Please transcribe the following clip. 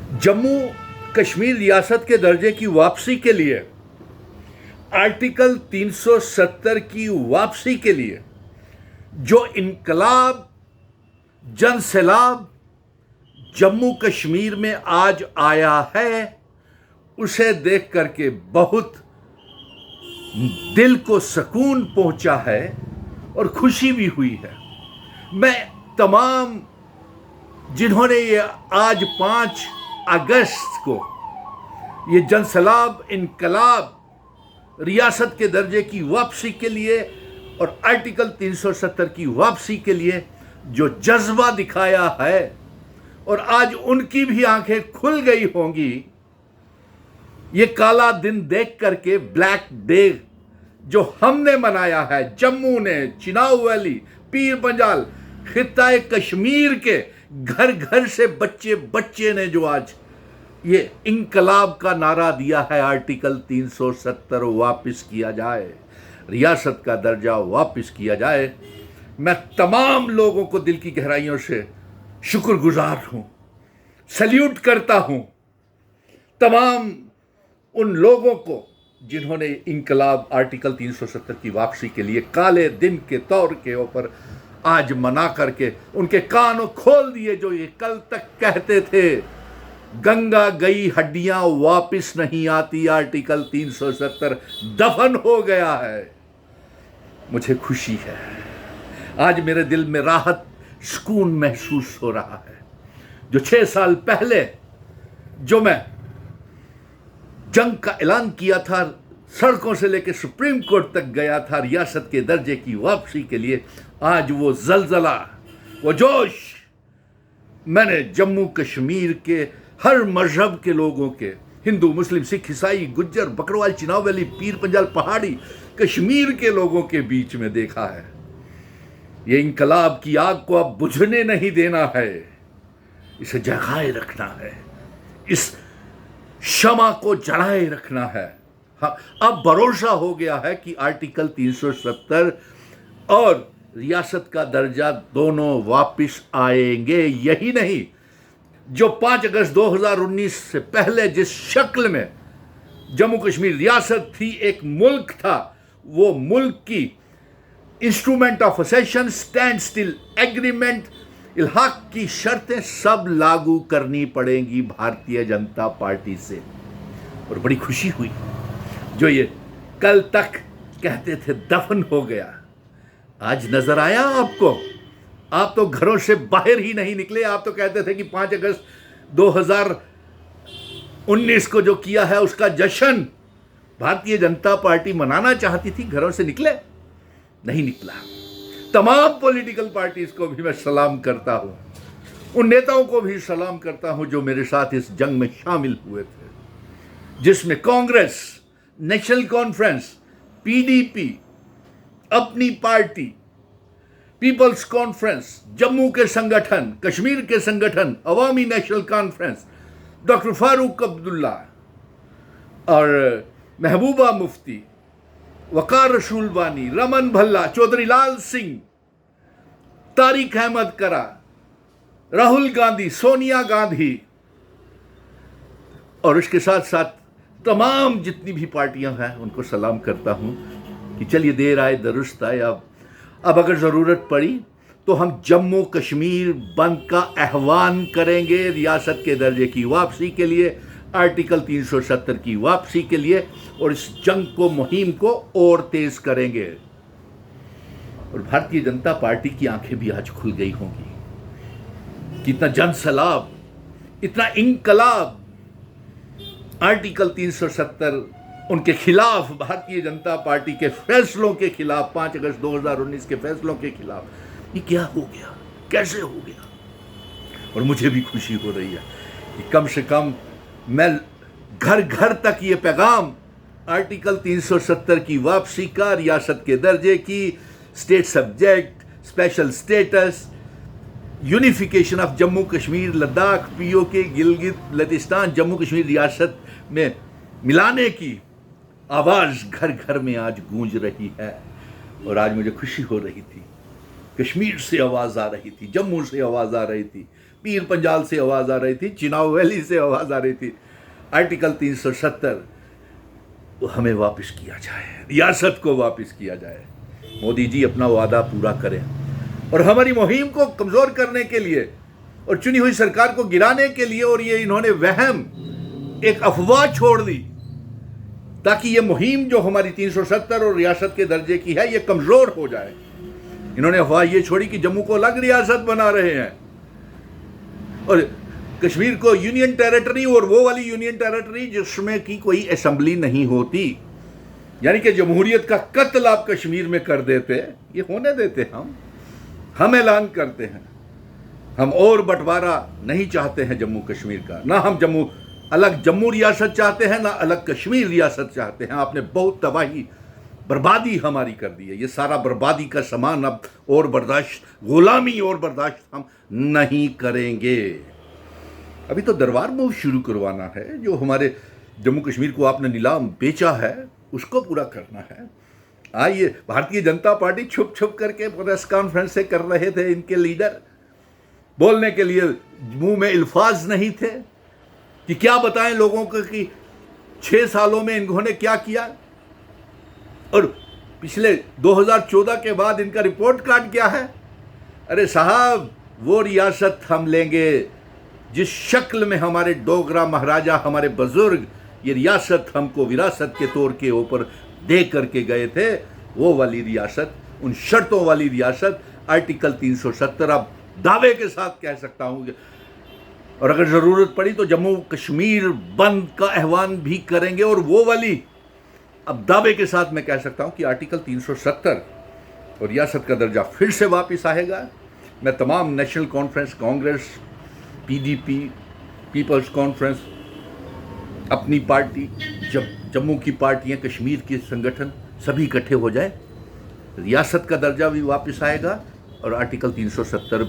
जम्मू कश्मीर रियासत के दर्जे की वापसी के लिए, आर्टिकल 370 की वापसी के लिए जो इनकलाब, जन सैलाब जम्मू कश्मीर में आज आया है, उसे देख करके बहुत दिल को सुकून पहुंचा है और खुशी भी हुई है। मैं तमाम जिन्होंने ये आज 5 अगस्त को ये जनसैलाब, इनकलाब, रियासत के दर्जे की वापसी के लिए और आर्टिकल 370 की वापसी के लिए जो जज्बा दिखाया है, और आज उनकी भी आंखें खुल गई होंगी ये काला दिन देख करके, ब्लैक डे जो हमने मनाया है, जम्मू ने, चिनाब वैली, पीर पंजाल, खित्ता कश्मीर के घर घर से बच्चे बच्चे ने जो आज ये इनकलाब का नारा दिया है, आर्टिकल 370 वापस किया जाए, रियासत का दर्जा वापस किया जाए। मैं तमाम लोगों को दिल की गहराइयों से शुक्रगुजार हूं, सल्यूट करता हूं तमाम उन लोगों को जिन्होंने इनकलाब, आर्टिकल 370 की वापसी के लिए काले दिन के तौर के ऊपर आज मना करके उनके कान खोल दिए, जो ये कल तक कहते थे गंगा गई हड्डियां वापस नहीं आती, आर्टिकल 370 दफन हो गया है। मुझे खुशी है, आज मेरे दिल में राहत, सुकून महसूस हो रहा है। जो 6 साल पहले जो मैं जंग का ऐलान किया था, सड़कों से लेकर सुप्रीम कोर्ट तक गया था रियासत के दर्जे की वापसी के लिए, आज वो जलजला, वो जोश मैंने जम्मू कश्मीर के हर मजहब के लोगों के, हिंदू, मुस्लिम, सिख, ईसाई, गुज्जर, बकरवाल, चिनाब वैली, पीर पंजाल, पहाड़ी, कश्मीर के लोगों के बीच में देखा है। ये इनकलाब की आग को अब बुझने नहीं देना है, इसे जगाए रखना है, इस शमा को जलाए रखना है। हाँ, अब भरोसा हो गया है कि आर्टिकल 370 और रियासत का दर्जा दोनों वापस आएंगे। यही नहीं, जो 5 अगस्त 2019 से पहले जिस शक्ल में जम्मू कश्मीर रियासत थी, एक मुल्क था, वो मुल्क की instrument of accession, standstill agreement, इल्हाक की शर्तें सब लागू करनी पड़ेंगी भारतीय जनता पार्टी से। और बड़ी खुशी हुई, जो ये कल तक कहते थे दफन हो गया, आज नजर आया आपको। आप तो घरों से बाहर ही नहीं निकले, आप तो कहते थे कि 5 अगस्त 2019 को जो किया है उसका जश्न भारतीय जनता पार्टी मनाना चाहती थी, घरों से निकले नहीं निकला। तमाम पॉलिटिकल पार्टीज को भी मैं सलाम करता हूं, उन नेताओं को भी सलाम करता हूं जो मेरे साथ इस जंग में शामिल हुए थे, जिसमें कांग्रेस, नेशनल कॉन्फ्रेंस, पीडीपी, अपनी पार्टी, पीपल्स कॉन्फ्रेंस, जम्मू के संगठन, कश्मीर के संगठन, अवामी नेशनल कॉन्फ्रेंस, डॉक्टर फारूक अब्दुल्ला और महबूबा मुफ्ती, वकार रसूल वानी, रमन भल्ला, चौधरी लाल सिंह, तारिक अहमद करा, राहुल गांधी, सोनिया गांधी, और इसके साथ साथ तमाम जितनी भी पार्टियां हैं उनको सलाम करता हूं कि चलिए देर आए दुरुस्त आए। अब अगर ज़रूरत पड़ी तो हम जम्मू कश्मीर बंद का आह्वान करेंगे, रियासत के दर्जे की वापसी के लिए, आर्टिकल 370 की वापसी के लिए, और इस जंग को, मुहिम को और तेज करेंगे। और भारतीय जनता पार्टी की आंखें भी आज खुल गई होंगी कि इतना जनसैलाब, इतना इनकलाब, आर्टिकल 370 उनके खिलाफ, भारतीय जनता पार्टी के फैसलों के खिलाफ, 5 अगस्त 2019 के फैसलों के खिलाफ, ये क्या हो गया, कैसे हो गया। और मुझे भी खुशी हो रही है कि कम से कम मैं घर घर तक ये पैगाम, आर्टिकल 370 की वापसी का, रियासत के दर्जे की, state subject, special status, unification of Jammu Kashmir, Ladakh, PoK, Gilgit Baltistan, Jammu Kashmir रियासत में मिलाने की आवाज़ घर घर में आज गूंज रही है। और आज मुझे खुशी हो रही थी, कश्मीर से आवाज़ आ रही थी, जम्मू से आवाज़ आ रही थी, पीर पंजाल से आवाज़ आ रही थी, चिनाब वैली से आवाज़ आ रही थी, आर्टिकल 370 तो हमें वापस किया जाए, रियासत को वापस किया जाए। मोदी जी अपना वादा पूरा करें और हमारी मुहिम को कमज़ोर करने के लिए और चुनी हुई सरकार को गिराने के लिए, और ये इन्होंने वहम एक अफवाह छोड़ दी ताकि ये मुहिम जो हमारी 370 और रियासत के दर्जे की है ये कमज़ोर हो जाए। इन्होंने अफवाह ये छोड़ी कि जम्मू को अलग रियासत बना रहे हैं और कश्मीर को यूनियन टेरिटरी, और वो वाली यूनियन टेरिटरी जिसमें की कोई असेंबली नहीं होती, यानी कि जमहूरियत का कत्ल आप कश्मीर में कर देते। ये होने देते हम ऐलान करते हैं हम और बंटवारा नहीं चाहते हैं जम्मू कश्मीर का, ना हम अलग जम्मू रियासत चाहते हैं, ना अलग कश्मीर रियासत चाहते हैं। आपने बहुत तबाही बर्बादी हमारी कर दी है, ये सारा बर्बादी का सामान अब और बर्दाश्त, गुलामी और बर्दाश्त हम नहीं करेंगे। अभी तो दरबार मूव शुरू करवाना है, जो हमारे जम्मू कश्मीर को आपने नीलाम बेचा है उसको पूरा करना है। आइए, भारतीय जनता पार्टी छुप छुप करके प्रेस कॉन्फ्रेंस से कर रहे थे, इनके लीडर बोलने के लिए मुंह में अल्फाज नहीं थे कि क्या बताएं लोगों को कि 6 सालों में इन्होंने क्या किया, और पिछले 2014 के बाद इनका रिपोर्ट कार्ड क्या है। अरे साहब, वो रियासत हम लेंगे जिस शक्ल में हमारे डोगरा महाराजा, हमारे बुजुर्ग ये रियासत हमको विरासत के तौर के ऊपर दे करके गए थे, वो वाली रियासत, उन शर्तों वाली रियासत, आर्टिकल 370 अब दावे के साथ कह सकता हूँ। और अगर ज़रूरत पड़ी तो जम्मू कश्मीर बंद का आह्वान भी करेंगे, और वो वाली अब दावे के साथ मैं कह सकता हूँ कि आर्टिकल 370 और रियासत का दर्जा फिर से वापस आएगा। मैं तमाम नेशनल कॉन्फ्रेंस, कांग्रेस, पीडीपी, पीपल्स कॉन्फ्रेंस, अपनी पार्टी, जब जम्मू की पार्टियाँ, कश्मीर के संगठन सभी इकट्ठे हो जाए, रियासत का दर्जा भी वापस आएगा और आर्टिकल 370